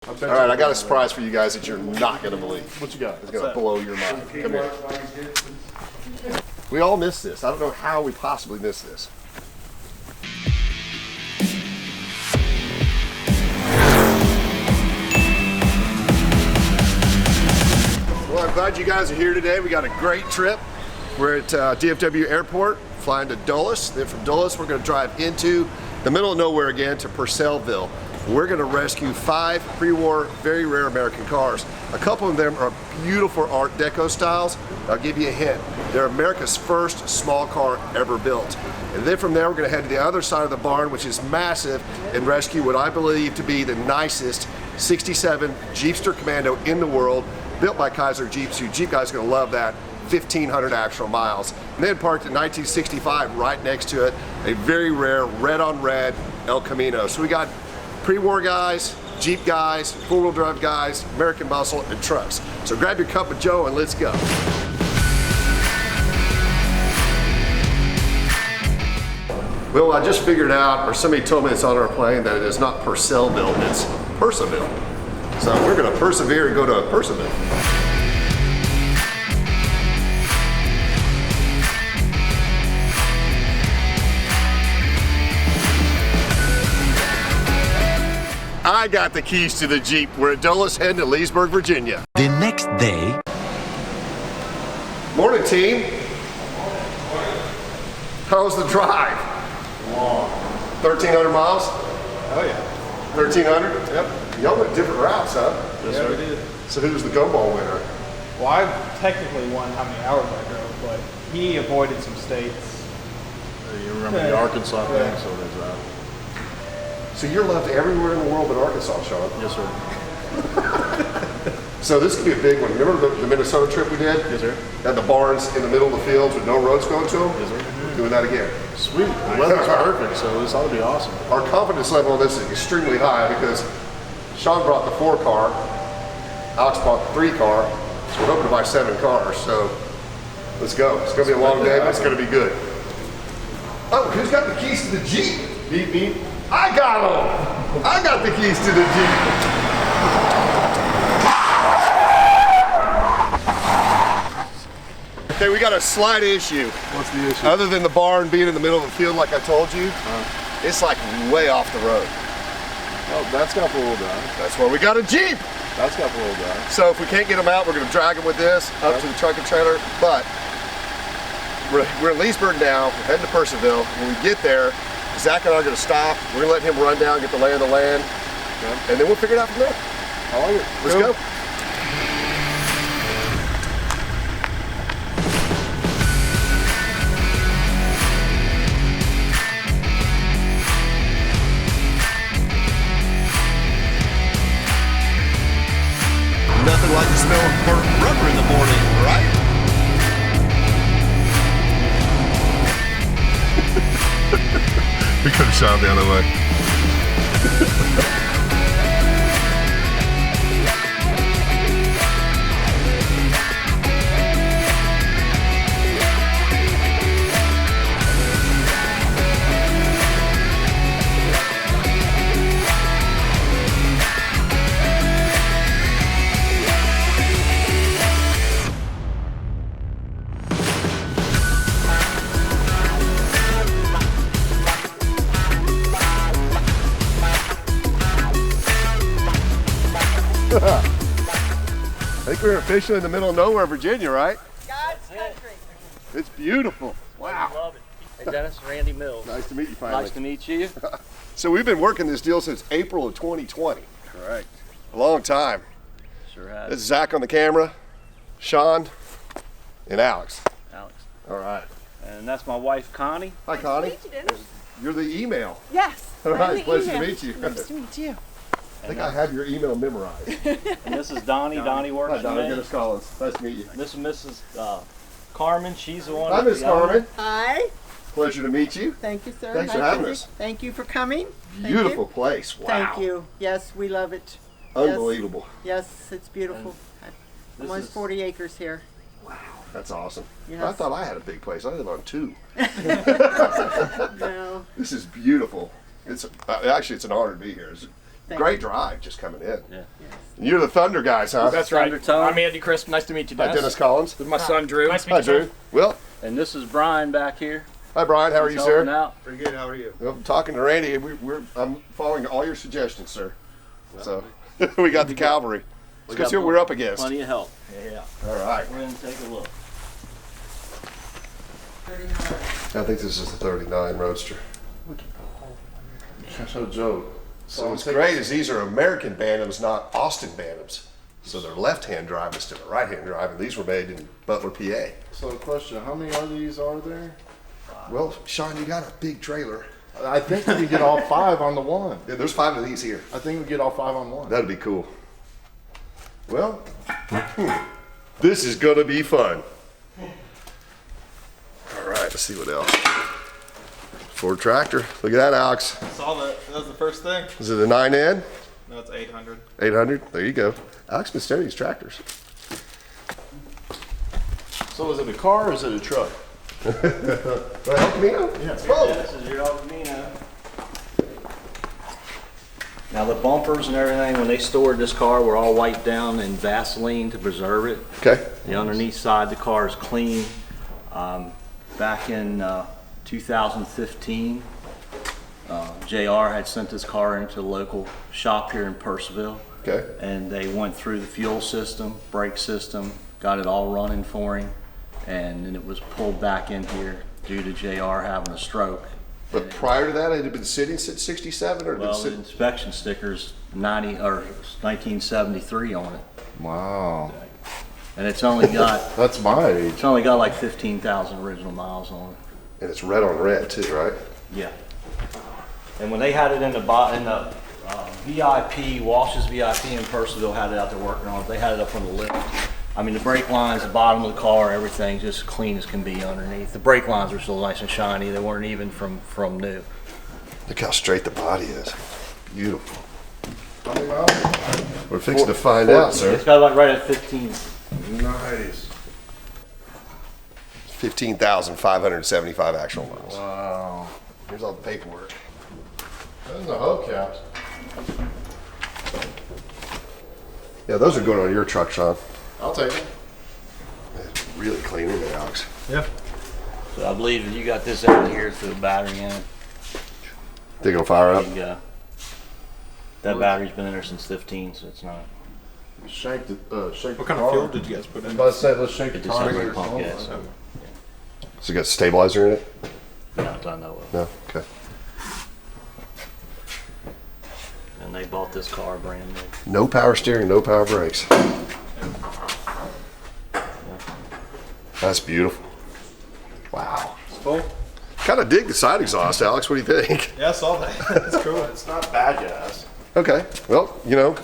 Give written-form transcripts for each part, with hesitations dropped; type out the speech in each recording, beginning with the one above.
All right, I got a surprise for you guys that you're not going to believe. What you got? It's going to blow your mind. Come here. We all miss this. I don't know how we possibly miss this. Well, I'm glad you guys are here today. We got a great trip. We're at DFW Airport, flying to Dulles. Then from Dulles, we're going to drive into the middle of nowhere again to Purcellville. We're going to rescue 5 pre-war, very rare American cars. A couple of them are beautiful Art Deco styles. I'll give you a hint. They're America's first small car ever built. And then from there, we're going to head to the other side of the barn, which is massive, and rescue what I believe to be the nicest 67 Jeepster Commando in the world, built by Kaiser Jeeps. You Jeep guys are going to love that. 1,500 actual miles. And then parked in 1965 right next to it, a very rare red on red El Camino. So we got pre-war guys, Jeep guys, four-wheel drive guys, American muscle, and trucks. So grab your cup of Joe and let's go. Well, I just figured out, or somebody told me it's on our plane, that it is not Purcellville, it's Purcellville. So we're gonna persevere and go to Purcellville. I got the keys to the Jeep. We're at Dulles heading to Leesburg, Virginia. The next day. Morning, team. How's the drive? Long. 1,300 miles? Oh yeah. 1,300? Yep. Y'all went different routes, huh? Yes, sir. We did. So who was the go ball winner? Well, I technically won how many hours I drove, but he avoided some states. You remember the Arkansas thing, so there's that. So you're loved everywhere in the world but Arkansas, Sean. Yes, sir. So this could be a big one. Remember the Minnesota trip we did? Yes, sir. Had the barns in the middle of the fields with no roads going to them? Yes, sir. We're doing that again. Sweet. The weather's perfect, so this ought to be awesome. Our confidence level on this is extremely high because Sean brought the 4 car, Alex brought the 3 car, so we're hoping to buy 7 cars. So let's go. It's going to be a long day, but it's going to be good. Oh, who's got the keys to the Jeep? Beep, beep. I got them. I got the keys to the Jeep. Okay, we got a slight issue. What's the issue? Other than the barn being in the middle of the field like I told you, it's like way off the road. Oh, that's got 4-wheel drive. That's where we got a Jeep. That's got 4-wheel drive. So if we can't get them out, we're gonna drag them with this up to the truck and trailer. But we're in Leesburg now, we're heading to Purcellville. When we get there, Zach and I are gonna stop. We're gonna let him run down, get the lay of the land, and then we'll figure it out from there. I like it. Let's go. Nothing like the smell of burnt rubber in the morning, right? We could have shot the other way. I think we're officially in the middle of nowhere, Virginia, right? God's country. It's beautiful. Wow. Love it. Hey Dennis, Randy Mills. Nice to meet you finally. Nice to meet you. So we've been working this deal since April of 2020. Correct. A long time. Sure has. This is Zach on the camera, Sean, and Alex. Alex. All right. And that's my wife, Connie. Hi, Connie. Nice to meet you, Dennis. You're the email. Yes. All I'm right, the pleasure to email. meet you. Nice to meet you. I think I have your email memorized. And this is Donnie. Donnie works Hi, for Donna me. Dennis Collins. Nice to meet you. This is Mrs. Carmen. She's the one. Hi, Miss Carmen. Hi. Pleasure to meet you. Thank you, sir. Thanks for Nice to having meet- us. Thank you for coming. Thank Beautiful you. place. Wow. Thank you. Yes, we love it. Unbelievable. Yes, it's beautiful. This Almost is- 40 acres here. That's awesome. Yes. I thought I had a big place. I live on 2. No. This is beautiful. It's actually it's an honor to be here. Great drive just coming in. Yeah. You're the Thunder guys, huh? That's right. Thundertone. I'm Andy Crisp. Nice to meet you, Hi, Dennis. Dennis Collins. This is my son, Drew. Nice to meet Hi, you, son. Drew. Will. And this is Brian back here. Hi, Brian. How are you, He's sir? helping out. Pretty good. How are you? Well, I'm talking to Randy. I'm following all your suggestions, sir. So we got the cavalry. Let's go see what we're up against. Plenty of help. Yeah. All right. We're gonna take a look. I think this is the 39 Roadster. So Joe. So what's great is these are American Bantams, not Austin Bantams. So they're left-hand drive instead of right-hand drive, and these were made in Butler, PA. So question, how many of these are there? Well, Sean, you got a big trailer. I think we get all 5 on the one. Yeah, there's 5 of these here. I think we get all 5 on one. That'd be cool. Well, this is gonna be fun. All right, let's see what else. Ford tractor. Look at that, Alex. Saw that. That was the first thing. Is it a 9N? No, it's 800. 800? There you go. Alex been studying these tractors. So is it a car or is it a truck? Well, Camino? Yeah. Oh. This is your old Camino. Now the bumpers and everything, when they stored this car, were all wiped down in Vaseline to preserve it. Okay. The underneath side of the car is clean. Back in 2015, JR had sent this car into the local shop here in Purcellville. Okay. And they went through the fuel system, brake system, got it all running for him, and then it was pulled back in here due to JR having a stroke. But prior to that, it had been sitting since 67 or had been Well, the sitting? inspection sticker's 1973 on it, Wow. and it's only got That's my age. it's only got like 15,000 original miles on it. And it's red on red too, right? Yeah. And when they had it in the VIP, Walsh's VIP in Purcellville had it out there working on it. They had it up on the lift. I mean, the brake lines, the bottom of the car, everything just clean as can be underneath. The brake lines are still nice and shiny. They weren't even from new. Look how straight the body is. Beautiful. How many miles? We're fixing to find out, sir. It's got like right at 15. Nice. 15,575 actual miles. Wow. Here's all the paperwork. Those are hubcaps. Yeah, those are going on your truck, Sean. I'll take it. It's really clean in there, Alex. Yeah. So I believe that you got this out of here through the battery in it. Think it'll fire up? And, that battery's been in there since 15, so it's not. Shake the What kind of fuel did you guys put in? Let's say let's shake the It just has tires. a pump, yeah, so So you got stabilizer in it? not that I know of. No? Okay. And they bought this car brand new. No power steering, no power brakes. That's beautiful. Wow. It's full. Kind of dig the side exhaust, Alex. What do you think? Yeah, I saw that. It's cool. It's not bad, guys. Okay. Well, you know,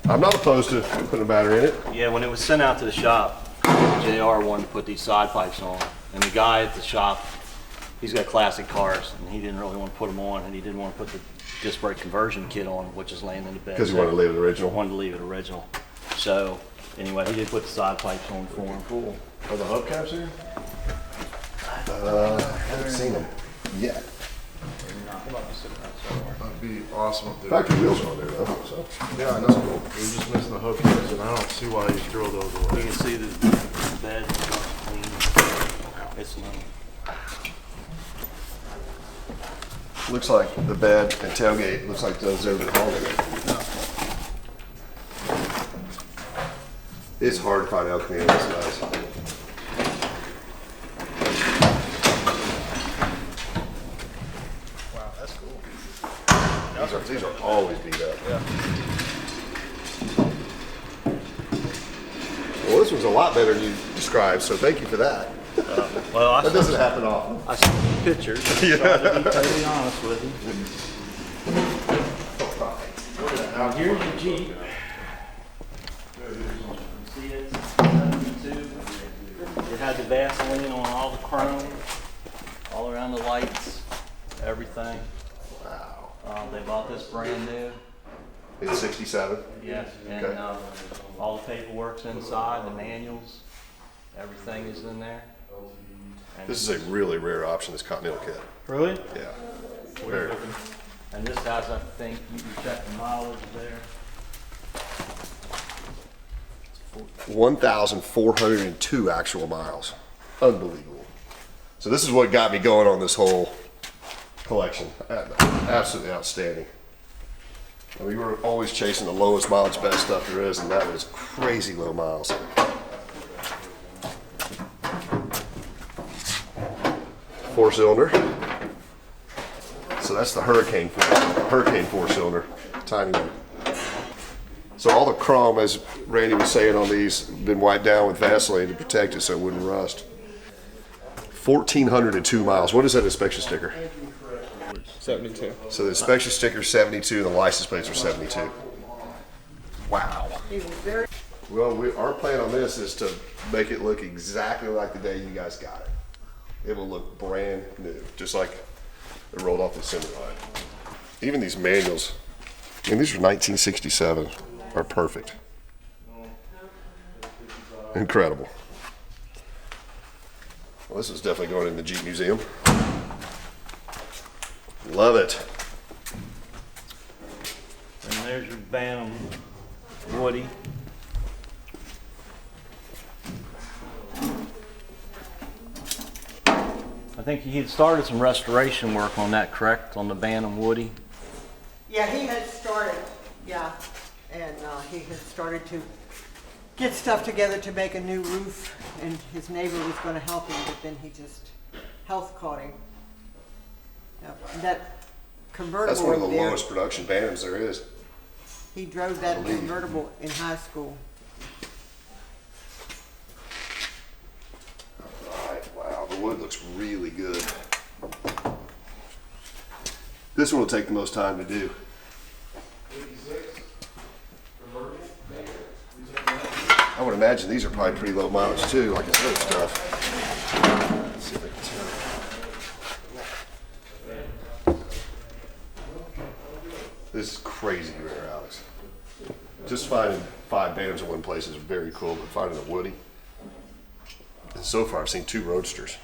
I'm not opposed to putting a battery in it. Yeah, when it was sent out to the shop, JR wanted to put these side pipes on. And the guy at the shop, he's got classic cars, and he didn't really want to put them on, and he didn't want to put the disc brake conversion kit on, which is laying in the bed. Because you want to leave it original. Wanted to leave it original. So, anyway, he did put the side pipes on for him. Cool. Are the hubcaps here? I haven't seen them yet. That'd be awesome if they Factory wheels are on there though. So. Yeah, I know. We're just missing the hubcaps, and I don't see why you throw those You away. can see the bed is clean. It's not. Looks like the bed and tailgate looks like those have been hauled in it. It's hard to find El Camino this nice. Wow, that's cool. These are always beat up. Yeah. Well, this was a lot better than you described, so thank you for that. Well, That doesn't happen often. I saw the pictures. Yeah. Trying to be totally honest with you. Now here's your Jeep. See it's 72. It had the Vaseline on all the chrome, all around the lights, everything. Wow. They bought this brand new. It's 67. Yes, and Okay. all the paperwork's inside, the manuals, everything is in there. And This is a really rare option, this Continental kit. Really? Yeah. What are you Very. looking? And this has, I think, you can check the mileage there. 1,402 actual miles. Unbelievable. So this is what got me going on this whole collection. Absolutely outstanding. And we were always chasing the lowest mileage, best stuff there is, and that was crazy low miles. Four-cylinder. So that's the Hurricane four-cylinder, tiny one. So all the chrome, as Randy was saying on these, been wiped down with Vaseline to protect it so it wouldn't rust. 1,402 miles. What is that inspection sticker? 72. So the inspection sticker is 72 and the license plates are 72. Wow. He was very, Well, our plan on this is to make it look exactly like the day you guys got it. It will look brand new, just like it rolled off the assembly line. Even these manuals, I mean, these are 1967, are perfect. Incredible. Well, this is definitely going in the Jeep Museum. Love it. And there's your Bantam Woody. I think he had started some restoration work on that, correct? On the Bantam Woody? yeah, he had started, yeah. And he had started to get stuff together to make a new roof, and his neighbor was going to help him, but then he just, health caught him. Yep. And that convertible That's one of the over there, lowest production Bantams there is. he drove that convertible in high school. Alright, wow, the wood looks really good. This one will take the most time to do. I would imagine these are probably pretty low mileage too, like this other stuff. Let's see if I can tell. This is crazy rare, Alex. Just finding 5 Bantams in one place is very cool, but finding a Woody. And so far, I've seen 2 Roadsters.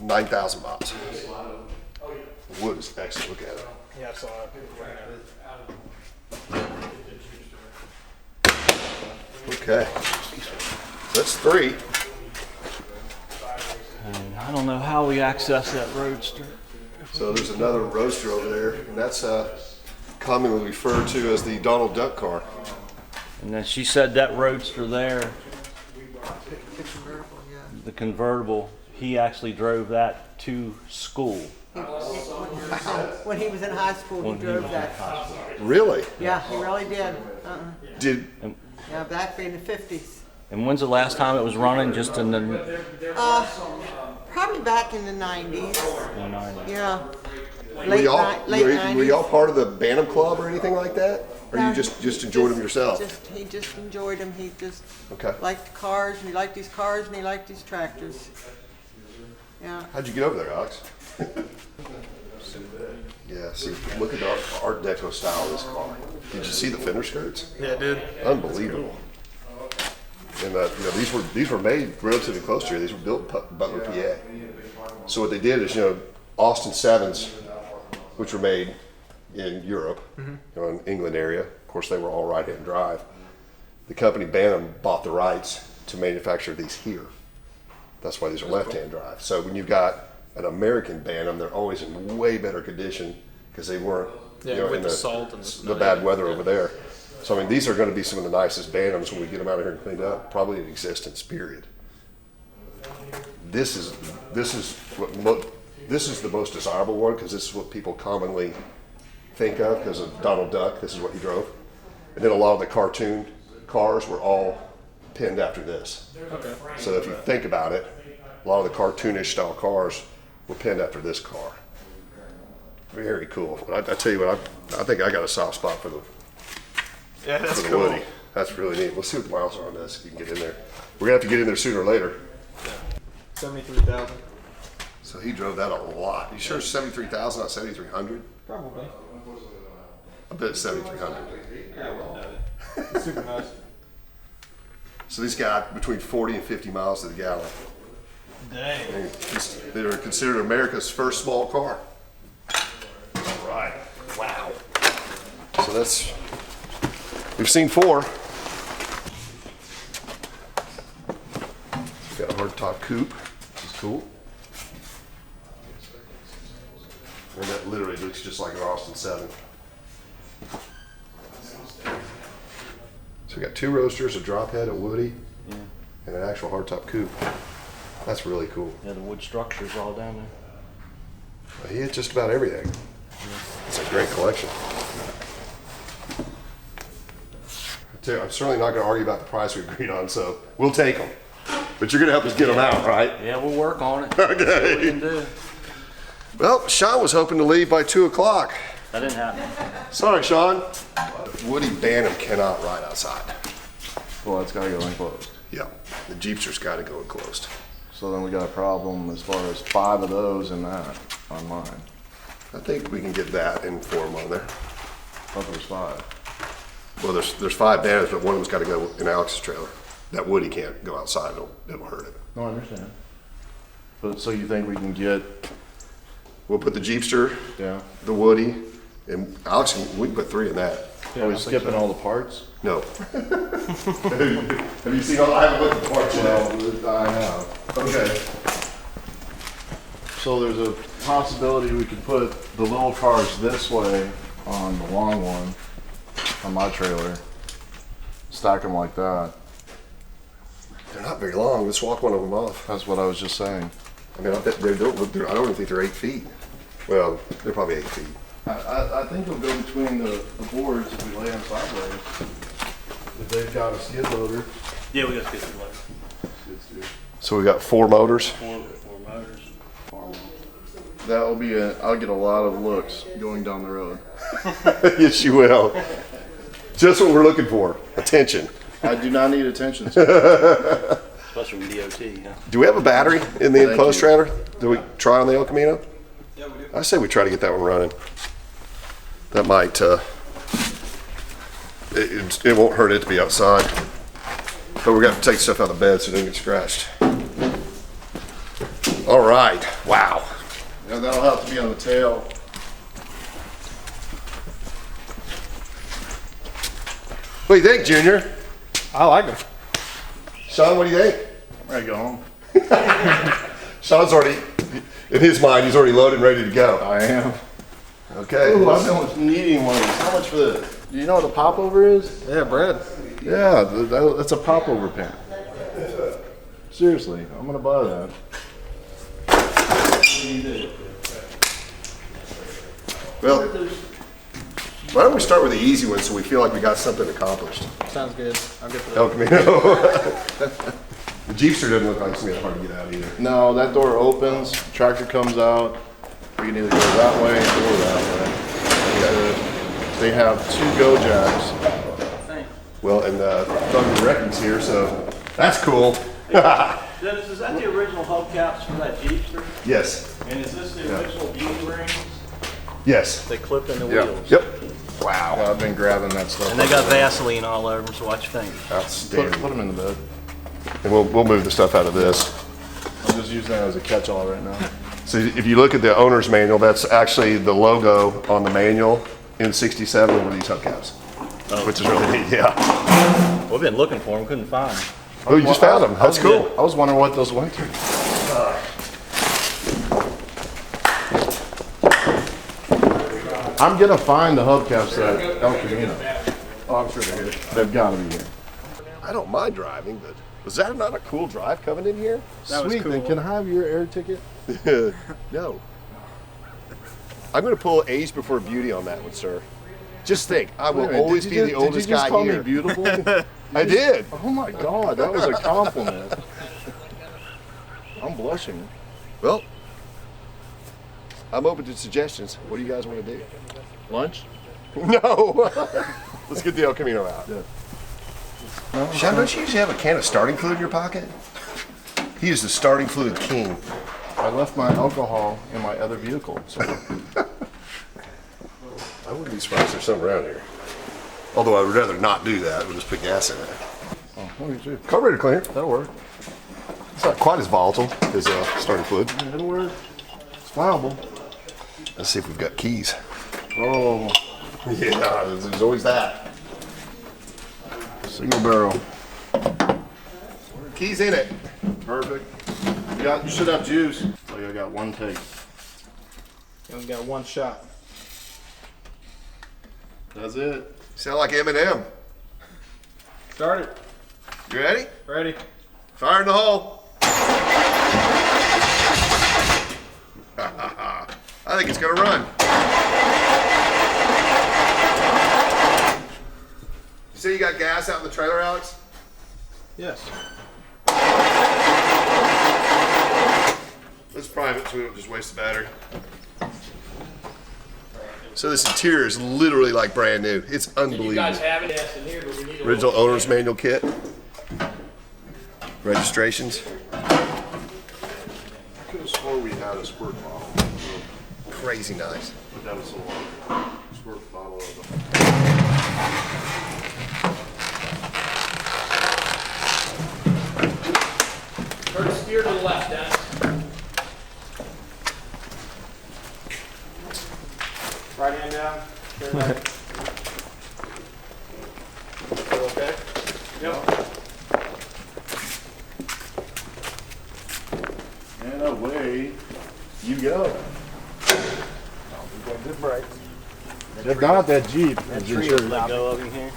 9,000 miles. The wood is excellent. Look at it. Yeah, I saw it. Okay. That's 3. And I don't know how we access that Roadster. So there's another Roadster over there, and that's commonly referred to as the Donald Duck car. And then she said that Roadster there, The convertible, yeah. the convertible, he actually drove that to school. When he was in high school, he drove that. Really? Yeah, he really did. Did Yeah, back in the 50s. And when's the last time it was running? Just in the Probably back in the 90s. Yeah. were y'all Late were 90s. y'all part of the Bantam Club or anything like that? Or No, you just enjoyed them yourself? He just enjoyed them. He just Okay. liked cars, and he liked these cars, and he liked these tractors. Yeah. How'd you get over there, Alex? Yeah, see, look at the Art Deco style of this car. Did you see the fender skirts? Yeah, dude. Unbelievable. And these were made relatively close to here. These were built in Butler, PA. So what they did is, Austin 7s, which were made in Europe, in England area. Of course, they were all right-hand drive. The company Bantam bought the rights to manufacture these here. That's why these are left-hand drive. So when you've got an American Bantam, they're always in way better condition because they weren't with in the salt and the snow. the bad weather over there. So I mean, these are going to be some of the nicest Bantams when we get them out of here and cleaned up, probably in existence. Period. This is the most desirable one because this is what people commonly think of because of Donald Duck. This is what he drove, and then a lot of the cartoon cars were all pinned after this. Okay. So if you think about it, a lot of the cartoonish style cars were pinned after this car. Very cool. I tell you what, I think I got a soft spot for the Yeah, that's the cool. Woody. That's really neat. Let's see what the miles are on this. If you can get in there, we're gonna have to get in there sooner or later. 73,000. So he drove that a lot. You sure it's 73,000, not 7,300? Probably. I bet it's 7,300. Yeah, well, it's super nice. So these got between 40 and 50 miles to the gallon. Dang. They are considered America's first small car. we've seen 4. Got a hardtop coupe, which is cool. And that literally looks just like an Austin 7. So we got 2 roasters, a drop head, a woody, and an actual hardtop coupe. That's really cool. Yeah, the wood structure's all down there. He had just about everything. It's a great collection. I'm certainly not going to argue about the price we agreed on, so we'll take them. But you're going to help us get them out, right? Yeah, we'll work on it. Okay. See what we can do. Well, Sean was hoping to leave by 2 o'clock. That didn't happen. Sorry, Sean. Woody Bantam cannot ride outside. Well, it's gotta go enclosed. Yeah, the Jeepster's got to go enclosed. So then we got a problem as far as 5 of those in that on mine. I think we can get that in form on there. But there's 5. Well, there's 5 Bantams, but one of them's got to go in Alex's trailer. That Woody can't go outside; it'll hurt it. No, I understand. But so you think we can get, We'll put the Jeepster, yeah. the Woody, and Alex. We can put 3 in that. Are we skipping all the parts? No. Have you seen all? I haven't looked at the parts yet. Well, I have. Okay. So there's a possibility we could put the little cars this way on the long one, on my trailer. Stack them like that. They're not very long. Let's walk one of them off. That's what I was just saying. I mean, I don't even think they're 8 feet. Well, they're probably 8 feet. I think they'll go between the boards if we lay them sideways. If they've got a skid loader. Yeah, we got to get some like So we got 4 motors. 4 motors. That'll be I'll get a lot of looks going down the road. Yes, you will. Just what we're looking for. Attention. I do not need attention. Especially from DOT, yeah. Do we have a battery in the enclosed you. trailer? Do we try on the El Camino? Yeah, we do. I say we try to get that one running. That might, it won't hurt it to be outside. But we're going to take stuff out of the bed so it doesn't get scratched. All right. Wow. Yeah, that'll have to be on the tail. What do you think, Junior? I like them. Sean, what do you think? I'm ready to go home. Sean's already, in his mind, he's already loaded and ready to go. I am. Okay. Ooh, I've been needing one of these. How much for this? Do you know what a popover is? Yeah, bread. Yeah, that's a popover pan. Seriously, I'm gonna buy that. Well, why don't we start with the easy one so we feel like we got something accomplished? Sounds good. I'll get the El Camino. The Jeepster doesn't look like it's gonna be hard to get out either. No, that door opens, tractor comes out. We can either go that way or that way. They have 2 go jacks. Well, and Thunder Reckons here, so that's cool. Dennis, is that the original hubcaps for that Jeepster? Yes. And is this the original beauty rings? Yes. They clip in the Yeah. wheels. Yep. Wow. I've been grabbing that stuff. And they got Vaseline all over them, so watch your fingers. Outstanding. Put them in the bed. And we'll move the stuff out of this. I'm just using that as a catch-all right now. So if you look at the owner's manual, that's actually the logo on the manual in 67 over these hubcaps, which is really neat. Yeah. We've been looking for them, couldn't find them. Oh, you just found them. That's cool. I was wondering what those went to. I'm gonna find the hubcaps at El Camino. Oh, I'm sure they're here. They've got to be here. I don't mind driving, but was that not a cool drive coming in here? Sweet. Then can I have your air ticket? No. I'm going to pull age before beauty on that one, sir. Just think, I will always be the oldest guy call here. me beautiful? I did. Oh my God, that was a compliment. I'm blushing. Well, I'm open to suggestions. What do you guys want to do? Lunch? No. Let's get the El Camino out. Yeah. Sean, don't you usually have a can of starting fluid in your pocket? He is the starting fluid king. I left my alcohol in my other vehicle. So. I wouldn't be surprised if there's something around here. Although I would rather not do that. We'll just put gas in it. Oh, look at you. Carburetor cleaner. That'll work. It's not quite as volatile as starting fluid. It'll work. It's flammable. Let's see if we've got keys. Oh, Yeah, there's always that. Single barrel. Keys in it. Perfect. You should have juice. So I got one take. You only got one shot. That's it. Sound like Eminem. Start it. You ready? Ready. Fire in the hole. I think it's gonna run. You say you got gas out in the trailer, Alex? Yes. Let's prime it so we don't just waste the battery. So this interior is literally like brand new. It's unbelievable. You guys have it? Yes, in here, but we need a Original little- owner's manual kit. Registrations. I could have swore we had a squirt bottle. Crazy nice. But that was so long. Squirt bottle of them. Turn steer to the left, Dennis. Right hand down. Turn left. Okay. Yep. And away you go. Good break. If not, that Jeep is Tree insured. will let go of him here.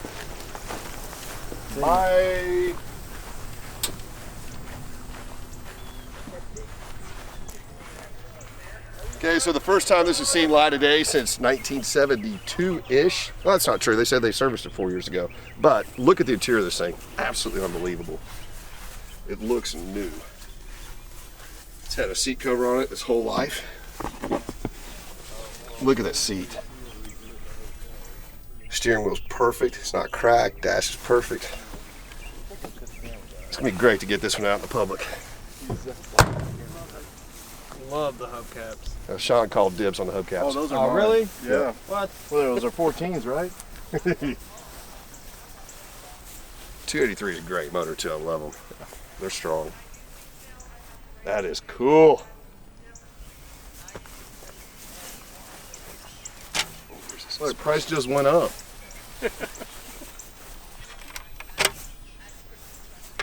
My Okay, so the first time this has seen light of day since 1972-ish. Well, that's not true. They said they serviced it 4 years ago. But look at the interior of this thing. Absolutely unbelievable. It looks new. It's had a seat cover on it its whole life. Look at that seat. Steering wheel's perfect. It's not cracked. Dash is perfect. It's gonna be great to get this one out in the public. Love the hubcaps. Sean called dibs on the hubcaps. Oh, those are Oh, mine. really? Yeah. What? Well, those are 14s, right? 283 is a great motor too. I love them. They're strong. That is cool. Well, the price just went up.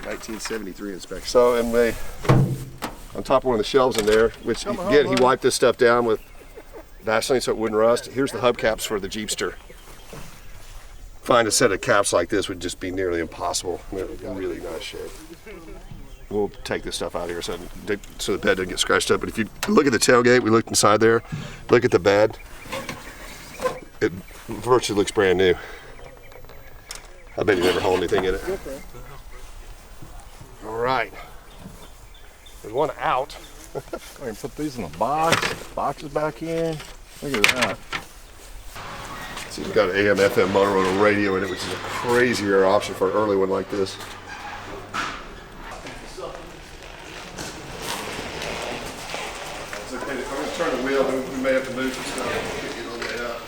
1973 inspection. So, and they on top of one of the shelves in there, which Come on, again, he bud. wiped this stuff down with Vaseline so it wouldn't rust. Here's the hubcaps for the Jeepster. Find a set of caps like this would just be nearly impossible. They're in really nice shape. We'll take this stuff out here so the bed doesn't get scratched up. But if you look at the tailgate, we looked inside there. Look at the bed. It virtually looks brand new. I bet you never hold anything in it. All right. There's one out. I can put these in a box. Boxes back in. Look at that. So you've got an AM, FM Motorola radio in it, which is a crazy rare option for an early one like this. It's okay. I'm going to turn the wheel, and we may have to move some stuff. Get you on the way out.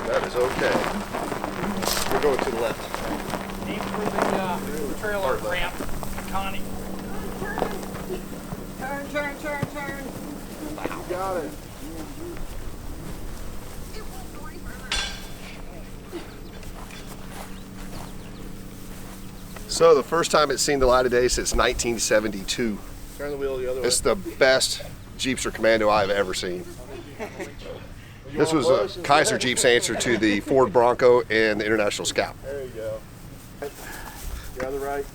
That is okay. We're going to the left. Deep through the trailer ramp, Connie. Turn. Got it. So the first time it's seen the light of day since 1972. Turn the wheel the other way. It's the best Jeepster Commando I've ever seen. This was Kaiser Jeep's answer to the Ford Bronco and the International Scout. There you go. The other right.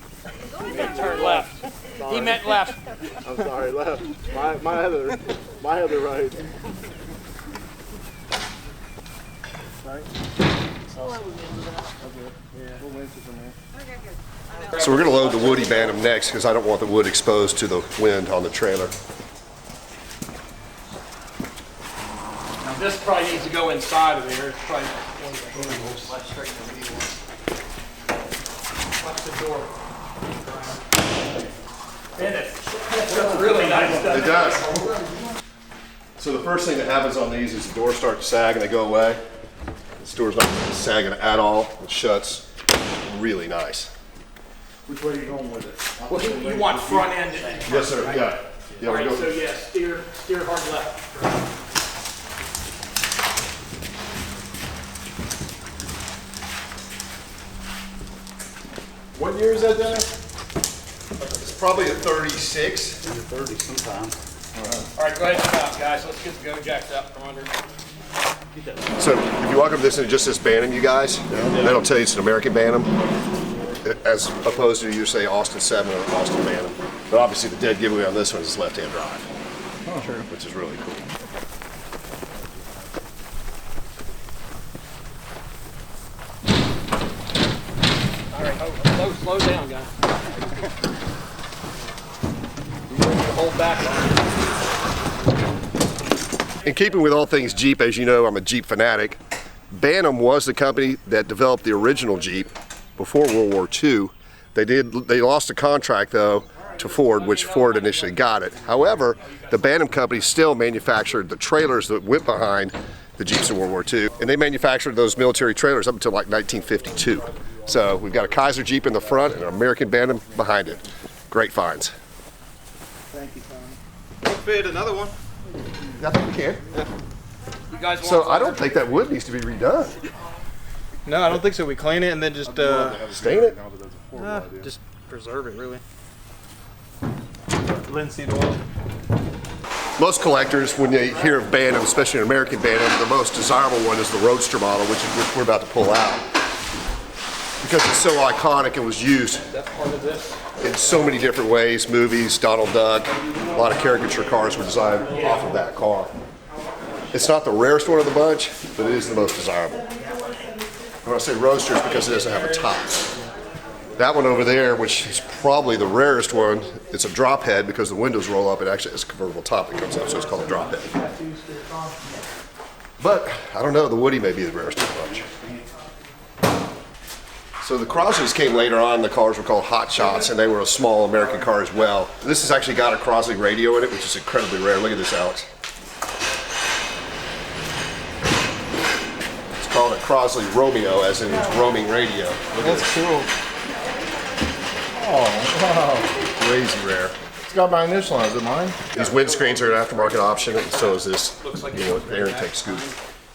Turn left. He meant left. I'm sorry, left. My other right. Right. We'll wait for me. So we're going to load the Woody Bantam next because I don't want the wood exposed to the wind on the trailer. Now this probably needs to go inside of there. It's probably watch the door. That's really nice. It does. So the first thing that happens on these is the doors start to sag and they go away. This door's not sagging at all. It shuts really nice. Which way are you going with it? Well, you want front end. Yes, sir. Yeah. Yeah, All we're right, so going. yeah, steer hard left. What year is that, Dennis? It's probably a 36. 30 sometime. All right, go ahead and stop, guys. Let's get the go jacks out from under. So if you walk up this and it just says Bantam, you guys, that'll tell you it's an American Bantam, as opposed to you say Austin 7 or Austin Bantam. But obviously the dead giveaway on this one is left-hand drive, which is really cool. All right, slow down, guys. You need to hold back on it. In keeping with all things Jeep, as you know, I'm a Jeep fanatic. Bantam was the company that developed the original Jeep before World War II. They lost a contract though to Ford, which Ford initially got it. However, the Bantam company still manufactured the trailers that went behind the Jeeps in World War II, and they manufactured those military trailers up until like 1952. So we've got a Kaiser Jeep in the front and an American Bantam behind it. Great finds. Thank you, Tony. We'll fit another one. I think we can. You guys want So I don't think that wood needs to be redone. No, I don't think so. We clean it and then just Stain it. just preserve it, really. Linseed oil. Most collectors, when they hear of Bantam, especially an American Bantam, the most desirable one is the Roadster model, which we're about to pull out. Because it's so iconic and was used That's part of this. in so many different ways, movies, Donald Duck, a lot of caricature cars were designed off of that car. It's not the rarest one of the bunch, but it is the most desirable. When I say Roadster, it's because it doesn't have a top. That one over there, which is probably the rarest one, it's a drop head because the windows roll up. It actually has a convertible top that comes up, so it's called a drop head. But I don't know, the Woody may be the rarest of the bunch. So the Crosleys came later on. The cars were called Hot Shots, and they were a small American car as well. This has actually got a Crosley radio in it, which is incredibly rare. Look at this, Alex. It's called a Crosley Romeo, as in it's roaming radio. Look at this. Cool. Oh, wow. Crazy rare. It's got my initial on it. Is it mine? These windscreens are an aftermarket option, and so is this, air intake scoop.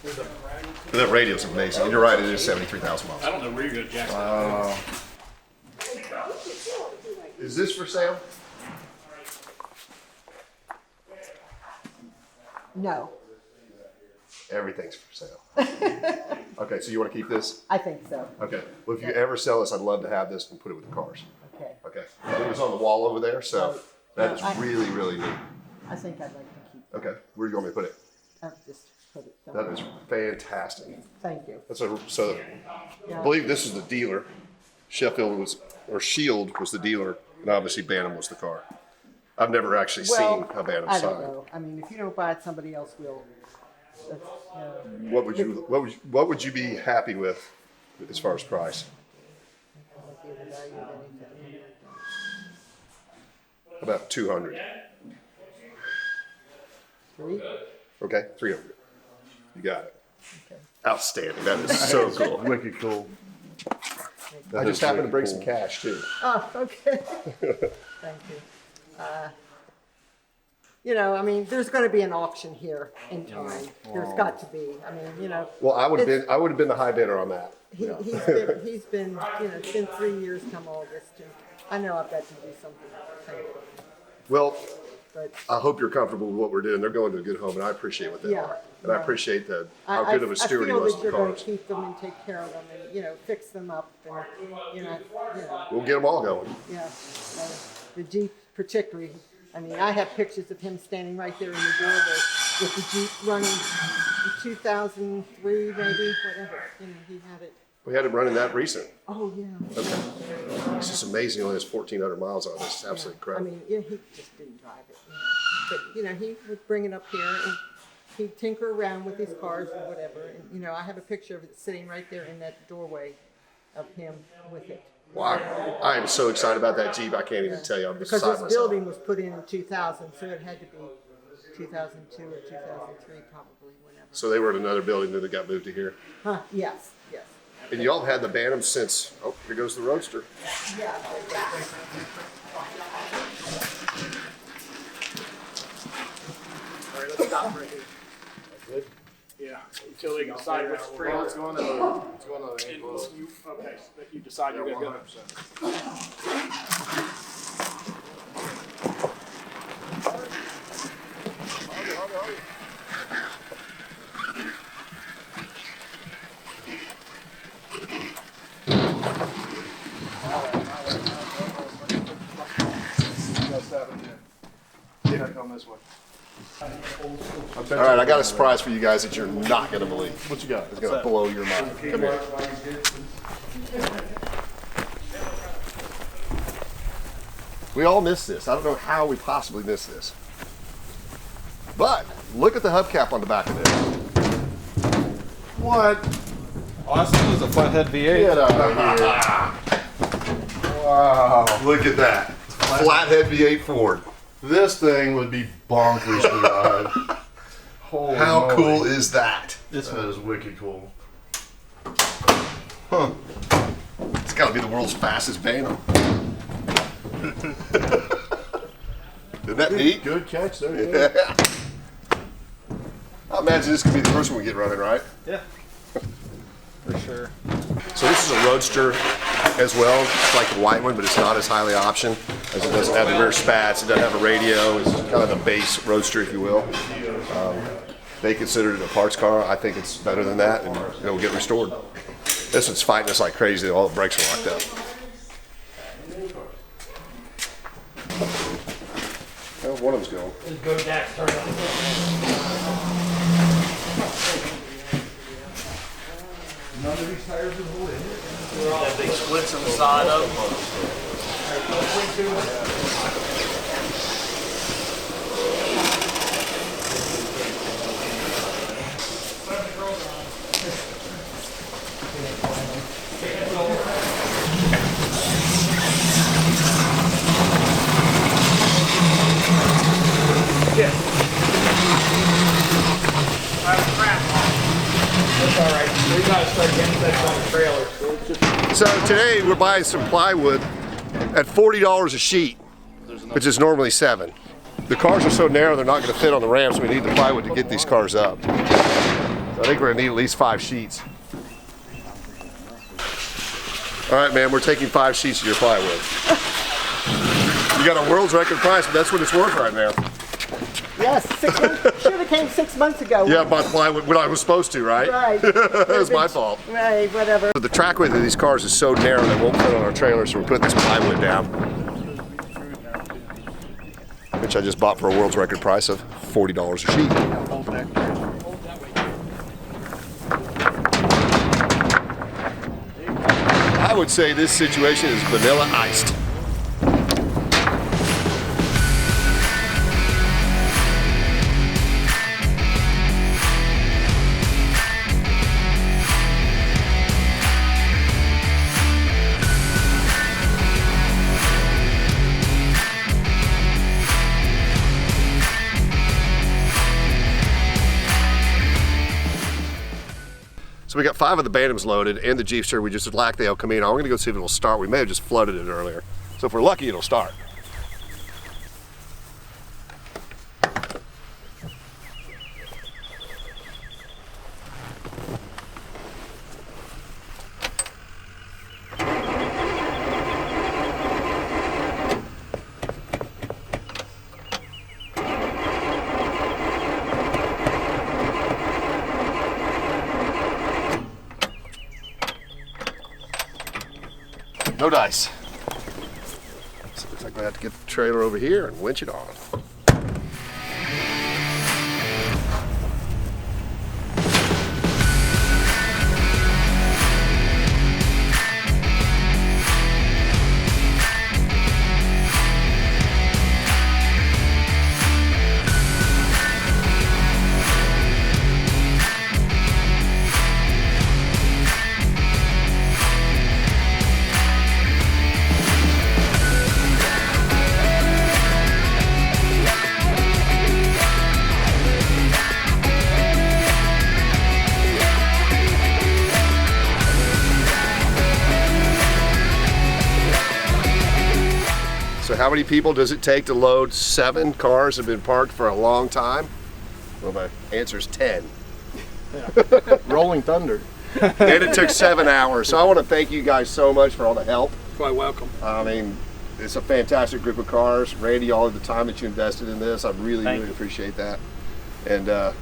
But that radio's amazing. And you're right, it is 73,000 miles. I don't know where you're going to jack that. Wow. Is this for sale? No, Everything's for sale. Okay, so you want to keep this? I think so. Okay. Well, if you ever sell this, I'd love to have this and put it with the cars. Okay. Okay. It was on the wall over there, so that is really, really neat. I think I'd like to keep it. Okay. Where do you want me to put it? I'll just put it That somewhere. is fantastic. Thank you. So I believe this is the dealer. Sheffield was, or Shield was the dealer, and obviously Bantam was the car. I've never actually seen a Bantam I don't sign. know. I mean, if you don't buy it, somebody else will. That's, What would you be happy with as far as price? I'll give the value of anything. About 200. 3? Okay, 300. You got it. Okay. Outstanding. That is so cool. Wicked cool. I just happened to bring some cash too. Oh, okay. Thank you. You know, I mean, there's going to be an auction here in time. There's got to be. I mean, you know. Well, I would have been the high bidder on that. He's been, you know, it's been 3 years come August, and I know I've got to do something. Thank you. Well, But I hope you're comfortable with what we're doing. They're going to a good home, and I appreciate what they Yeah, are. And I yeah. appreciate how good of a steward he I feel was that to you're the going to cars. keep them and take care of them, and you know, fix them up, and you know. We'll get them all going. Yeah, the Jeep particularly. I mean, I have pictures of him standing right there in the doorway with the Jeep running in 2003, maybe, whatever. You know, he had it. We had him running that recent. Oh, yeah. Okay. It's just amazing. He only has 1,400 miles on it. It's absolutely I incredible. mean, yeah, he just didn't drive it. You know. But, you know, he would bring it up here and he'd tinker around with his cars and whatever. And, you know, I have a picture of it sitting right there in that doorway of him with it. Well, I am so excited about that Jeep. I can't even tell you. I'm Because beside this myself. building was put in 2000, so it had to be 2002 or 2003 probably, whenever. So they were in another building that got moved to here. Huh, yes, yes. And y'all have had the Bantam since, oh, here goes the Roadster. Yeah. All right, let's stop right here. Good. Yeah, until they decide which Well, trailer. it's going to the And enclosed. you, okay, so that you decide you're Yeah, gonna go. 100%. Check on this one. All right, I got a surprise for you guys that you're not gonna believe. What you got? It's gonna blow your mind. Come here. We all missed this. I don't know how we possibly missed this. But look at the hubcap on the back of this. What? Austin was a flathead V8. Get out of here. Wow. Look at that. Flathead V8 Ford. This thing would be bonkers to ride. Holy How moly. cool is that? That is wicked cool. Huh. It's gotta be the world's fastest Bantam. Isn't that neat? Good catch there. Dude. Yeah. I imagine this could be the first one we get running, right? Yeah. For sure. So this is a Roadster as well. It's like the white one, but it's not as highly optioned as it doesn't have the rear spats. It doesn't have a radio. It's kind of the base Roadster, if you will. They considered it a parts car. I think it's better than that, and it'll get restored. This one's fighting us like crazy. All the brakes are locked up. Well, one of them's going. Just go Dax, turn on. That big splits on the side of them. That's all right. We gotta start getting things on the trailer. So it's just So today we're buying some plywood at $40 a sheet, which is normally $7. The cars are so narrow they're not going to fit on the ramps. We need the plywood to get these cars up. So I think we're going to need at least 5 sheets. All right, man, we're taking 5 sheets of your plywood. You got a world's record price, but that's what it's worth right now. Yes, 6 months. Should have came 6 months ago. Yeah, I bought plywood when I was supposed to, right? Right. That was my fault. Right, whatever. The track width of these cars is so narrow they won't fit on our trailer, so we're putting this plywood down, which I just bought for a world's record price of $40 a sheet. I would say this situation is vanilla iced. So we got 5 of the Bantams loaded and the Jeepster. We just lack the El Camino. We're gonna go see if it'll start. We may have just flooded it earlier. So if we're lucky, it'll start. No dice. So it looks like we have to get the trailer over here and winch it on. how many people does it take to load 7 cars that have been parked for a long time? Well, my answer is 10. Rolling Thunder. And it took 7 hours. So I want to thank you guys so much for all the help. Quite welcome. I mean, it's a fantastic group of cars. Randy, all of the time that you invested in this, I really appreciate that. And I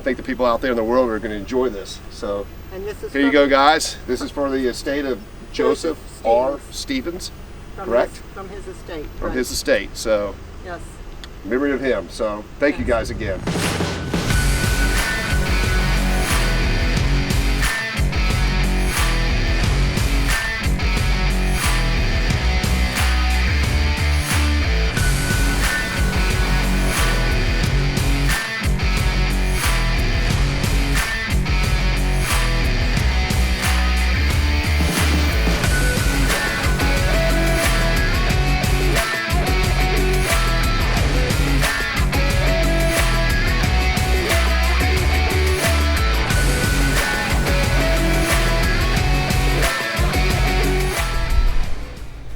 think the people out there in the world are going to enjoy this. So And this is here you go, guys. This is for the estate of Joseph R. Stephens, correct? From his estate. From right. his estate. So Yes. memory of him. So thank you guys again.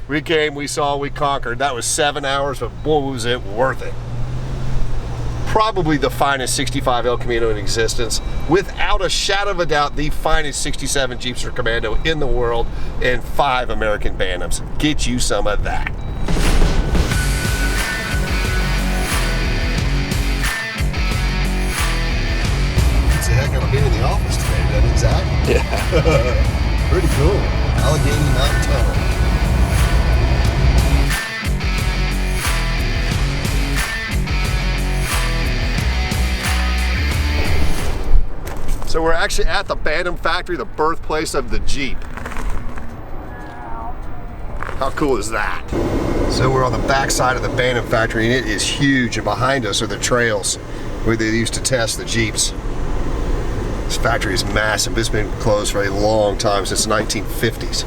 We came, we saw, we conquered. That was 7 hours, but boy, was it worth it. Probably the finest 65 El Camino in existence. Without a shadow of a doubt, the finest 67 Jeepster Commando in the world, and 5 American Bantams. Get you some of that. It's a heck of a being in the office today, doesn't it, Zach? Yeah. Pretty cool. Allegheny Mountain Tunnel. So we're actually at the Bantam factory, the birthplace of the Jeep. How cool is that? So we're on the back side of the Bantam factory, and it is huge, and behind us are the trails where they used to test the Jeeps. This factory is massive. It's been closed for a long time, since the 1950s.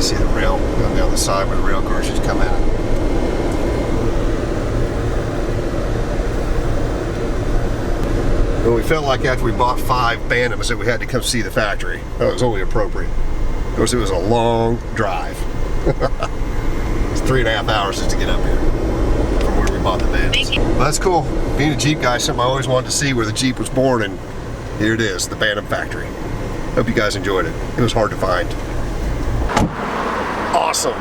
See the rail going down the side where the rail cars just come out. But we felt like after we bought 5 Bantams that we had to come see the factory. That was only appropriate. Of course, it was a long drive. It's 3.5 hours just to get up here from where we bought the Bantams. Well, that's cool. Being a Jeep guy, something I always wanted to see where the Jeep was born, and here it is, the Bantam factory. Hope you guys enjoyed it. It was hard to find. Awesome.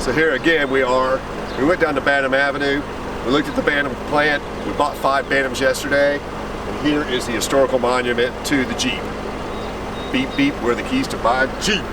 So here again we went down to Bantam Avenue, we looked at the Bantam plant, we bought 5 Bantams yesterday, and here is the historical monument to the Jeep. Beep beep, where are the keys to my Jeep?